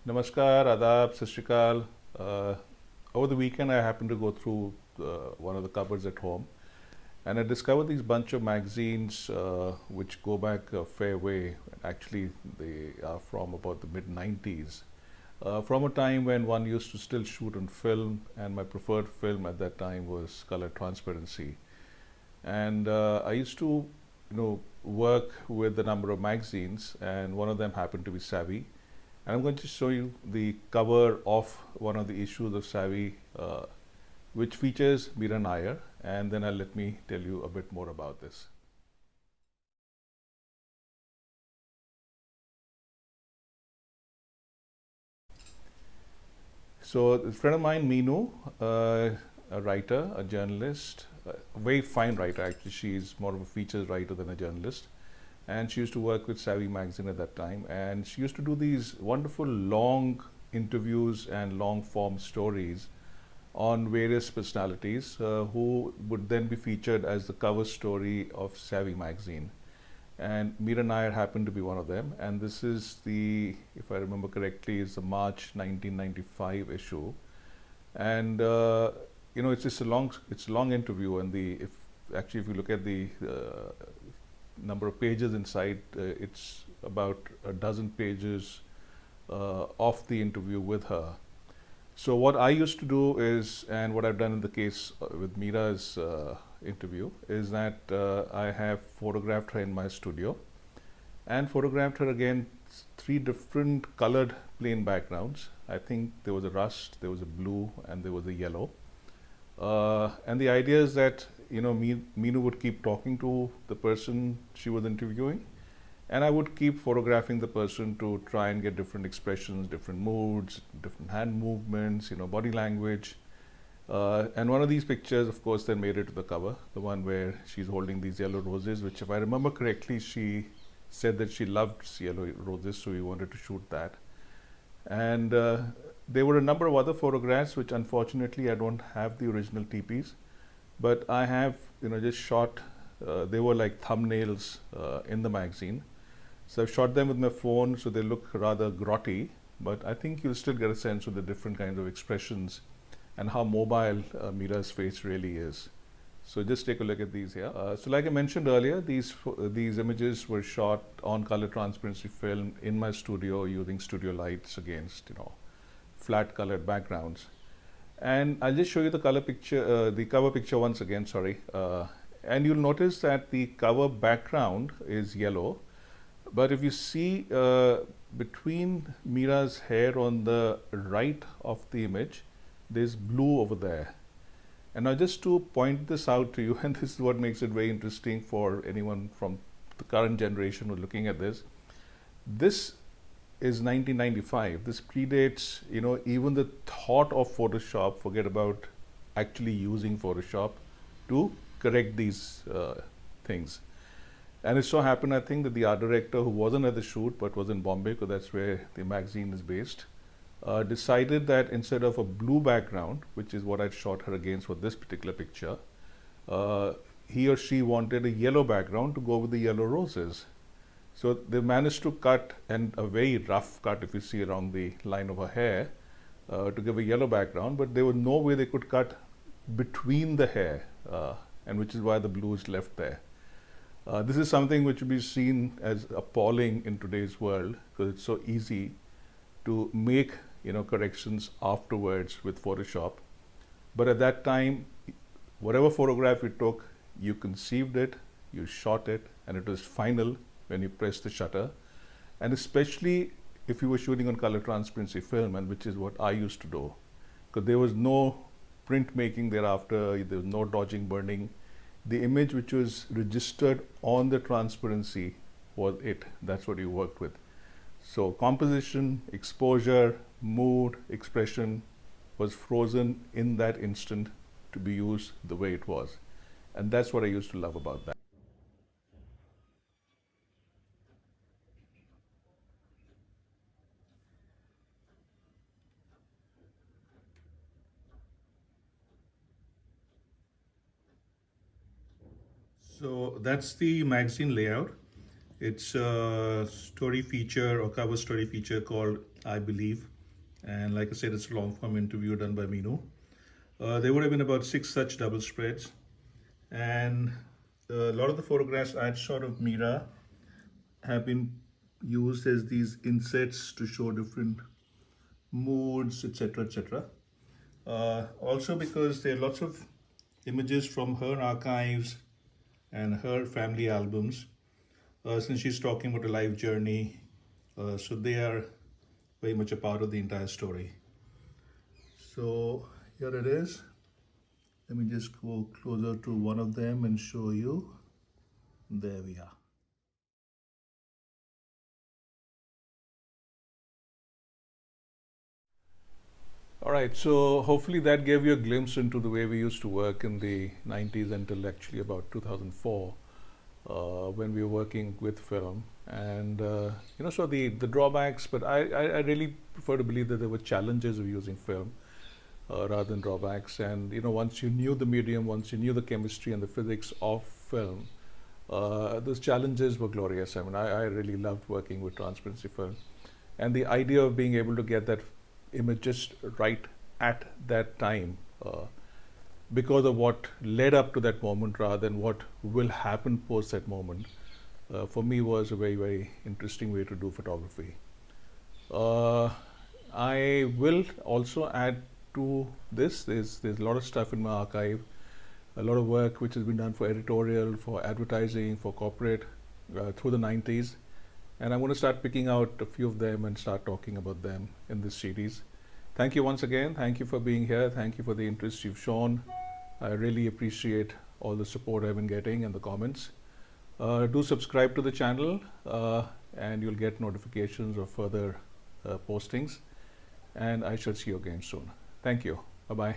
Namaskar, Adab, Sat Shri Akal. Over the weekend, I happened to go through one of the cupboards at home, and I discovered these bunch of magazines which go back a fair way. Actually, they are from about the mid 90s, from a time when one used to still shoot on film, and my preferred film at that time was color transparency. And I used to, work with a number of magazines, and one of them happened to be Savvy. And I'm going to show you the cover of one of the issues of Savvy, which features Meera Nair, and then let me tell you a bit more about this. So, a friend of mine, Meenu, a writer, a journalist, a very fine writer actually. She's more of a features writer than a journalist. And she used to work with Savvy magazine at that time. And she used to do these wonderful long interviews and long form stories on various personalities who would then be featured as the cover story of Savvy magazine. And Meera Nair happened to be one of them. And this is the, if I remember correctly, is the March 1995 issue. And it's just it's a long interview. And if you look at the number of pages inside, it's about a dozen pages of the interview with her. So what I used to do is, and what I've done in the case with Meera's interview, is that I have photographed her in my studio and photographed her against three different colored plain backgrounds. I think there was a rust, there was a blue, and there was a yellow. And the idea is that Meenu would keep talking to the person she was interviewing, and I would keep photographing the person to try and get different expressions, different moods, different hand movements, body language. And one of these pictures, of course, then made it to the cover, the one where she's holding these yellow roses, which, if I remember correctly, she said that she loved yellow roses, so we wanted to shoot that. And there were a number of other photographs, which unfortunately I don't have the original TPs, but I have, just shot. They were like thumbnails in the magazine. So I've shot them with my phone, so they look rather grotty, but I think you'll still get a sense of the different kinds of expressions and how mobile Meera's face really is. So just take a look at these here. So like I mentioned earlier, these images were shot on color transparency film in my studio using studio lights against flat colored backgrounds. And I'll just show you the the cover picture once again. Sorry. And you'll notice that the cover background is yellow. But if you see between Meera's hair on the right of the image, there's blue over there. And now just to point this out to you, and this is what makes it very interesting for anyone from the current generation who's looking at this. This is 1995. This predates, even the thought of Photoshop. Forget about actually using Photoshop to correct these things. And it so happened, I think, that the art director, who wasn't at the shoot but was in Bombay, because that's where the magazine is based, decided that instead of a blue background, which is what I'd shot her against for this particular picture, he or she wanted a yellow background to go with the yellow roses. So they managed to cut, and a very rough cut if you see around the line of her hair, to give a yellow background, but there was no way they could cut between the hair, and which is why the blue is left there. This is something which will be seen as appalling in today's world, because it's so easy to make corrections afterwards with Photoshop. But at that time, whatever photograph you took, you conceived it, you shot it, and it was final when you press the shutter. And especially if you were shooting on color transparency film, and which is what I used to do, because there was no printmaking thereafter, there was no dodging, burning. The image which was registered on the transparency was it. That's what you worked with. So composition, exposure, mood, expression was frozen in that instant to be used the way it was. And that's what I used to love about that. So that's the magazine layout. It's a story feature or cover story feature called I Believe. And like I said, it's a long form interview done by Meenu. There would have been about 6 such double spreads. And a lot of the photographs I had shot of Mira have been used as these insets to show different moods, etc., etc. Also, because there are lots of images from her archives and her family albums, since she's talking about a life journey, so they are very much a part of the entire story. So here it is. Let me just go closer to one of them and show you. There we are. All right, so hopefully that gave you a glimpse into the way we used to work in the 90s until actually about 2004, when we were working with film. And, so the drawbacks, but I really prefer to believe that there were challenges of using film rather than drawbacks. And, once you knew the medium, once you knew the chemistry and the physics of film, those challenges were glorious. I mean, I really loved working with transparency film. And the idea of being able to get that image just right at that time, because of what led up to that moment rather than what will happen post that moment, for me was a very, very interesting way to do photography. Uh, I will also add to this, there's a lot of stuff in my archive, a lot of work which has been done for editorial, for advertising, for corporate, through the 90s. And I'm going to start picking out a few of them and start talking about them in this series. Thank you once again. Thank you for being here. Thank you for the interest you've shown. I really appreciate all the support I've been getting and the comments. Do subscribe to the channel, and you'll get notifications of further postings. And I shall see you again soon. Thank you. Bye-bye.